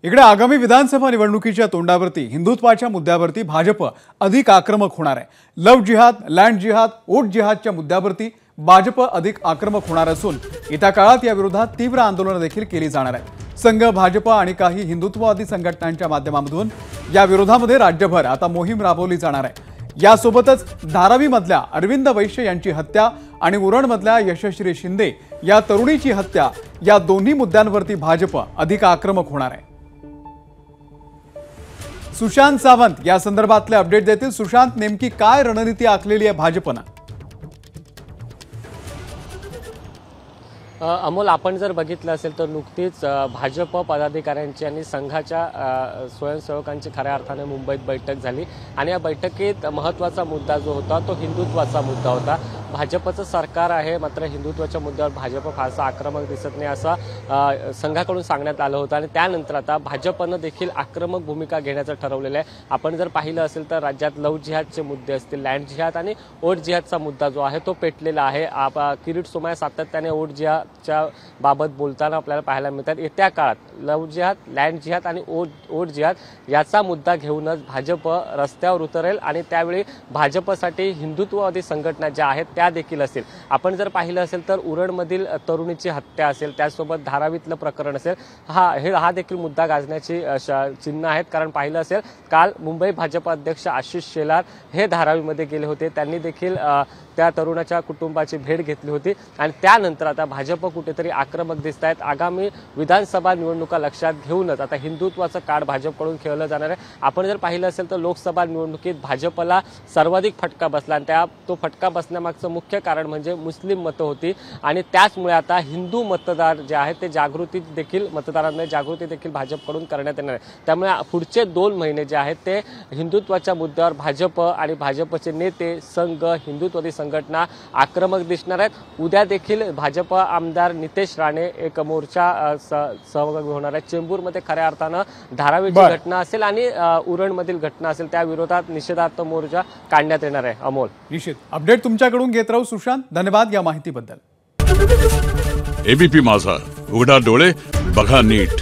इकडे आगामी विधानसभा निवडणुकीच्या तोंडावरती हिंदुत्वाच्या मुद्द्यावरती भाजप अधिक आक्रमक होणार आहे। लव्ह जिहाद, लँड जिहाद, वोट जिहादच्या मुद्द्यावरती भाजप अधिक आक्रमक होणार असून येत्या काळात या विरोधात तीव्र आंदोलन देखील केली जाणार आहे। संघ, भाजप आणि काही हिंदुत्ववादी संघटनांच्या माध्यमातून या विरोधामध्ये राज्यभर आता मोहीम राबवली जाणार आहे। यासोबतच धारावीमधल्या अरविंद वैश्य यांची हत्या आणि उरणमधल्या यशश्री शिंदे या तरुणीची हत्या या दोन्ही मुद्द्यांवरती भाजप अधिक आक्रमक होणार आहे। सुशांत सावंत या संदर्भातले अपडेट देतील। सुशांत, नेमकी काय रणनीती आखलेली आहे भाजपनं? अमोल, आपण जर बघितलं असेल तर नुकतीच भाजप पदाधिकाऱ्यांची आणि संघाच्या स्वयंसेवकांची खऱ्या अर्थाने मुंबईत बैठक झाली आणि या बैठकीत महत्त्वाचा मुद्दा जो होता तो हिंदुत्वाचा मुद्दा होता। भाजपचं सरकार आहे, मात्र हिंदुत्वाच्या मुद्द्यावर भाजप फारसा आक्रमक दिसत नाही असं संघाकडून सांगण्यात आलं होतं आणि त्यानंतर आता भाजपनं देखील आक्रमक भूमिका घेण्याचं ठरवलेलं आहे। आपण जर पाहिलं असेल तर राज्यात लव्ह जिहादचे मुद्दे असतील, लँड जिहाद आणि वोट जिहादचा मुद्दा जो आहे तो पेटलेला आहे। किरीट सोमय्या सातत्याने वोट जिहादच्या बाबत बोलताना आपल्याला पाहायला मिळतात। येत्या काळात लव्ह जिहाद, लँड जिहाद आणि वोट जिहाद याचा मुद्दा घेऊनच भाजप रस्त्यावर उतरेल आणि त्यावेळी भाजपसाठी हिंदुत्ववादी संघटना ज्या आहेत त्या देखील असतील। आपण जर पाहिलं असेल तर उरणमधील तरुणीची हत्या असेल, त्यासोबत धारावीतलं प्रकरण असेल, हा देखील मुद्दा गाजण्याची चिन्ह आहेत। कारण पाहिलं असेल काल मुंबई भाजप अध्यक्ष आशिष शेलार हे धारावीमध्ये गेले होते, त्यांनी देखील त्या तरुणाच्या कुटुंबाची भेट घेतली होती आणि त्यानंतर आता भाजप कुठेतरी आक्रमक दिसत आहेत। आगामी विधानसभा निवडणुका लक्षात घेऊनच आता हिंदुत्वाचं कार्ड भाजपकडून खेळलं जाणार आहे। आपण जर पाहिलं असेल तर लोकसभा निवडणुकीत भाजपला सर्वाधिक फटका बसला आणि तो फटका बसण्यामागचं मुख्य कारण म्हणजे मुस्लिम मतं होती आणि त्याचमुळे आता हिंदू मतदार जे आहेत ते मतदारांमध्ये जागृती देखील भाजपकडून करण्यात येणार आहे। त्यामुळे पुढचे 2 महिने जे आहेत ते हिंदुत्वाच्या मुद्द्यावर भाजप आणि भाजपचे नेते, संघ, हिंदुत्ववादी संघटना आक्रमक दिसणार आहेत। उद्या देखील भाजप आमदार नितेश राणे एक मोर्चा सहभागी होणार आहे। चेंबूरमध्ये खऱ्या अर्थानं धारावीची घटना असेल आणि उरणमधील घटना असेल त्या विरोधात निषेधार्थ मोर्चा काढण्यात येणार आहे। अमोल, निश्चित अपडेट तुमच्याकडून घेत राहू। सुशांत, धन्यवाद या माहितीबद्दल। एबीपी माझा, उघडा डोळे बघा नीट।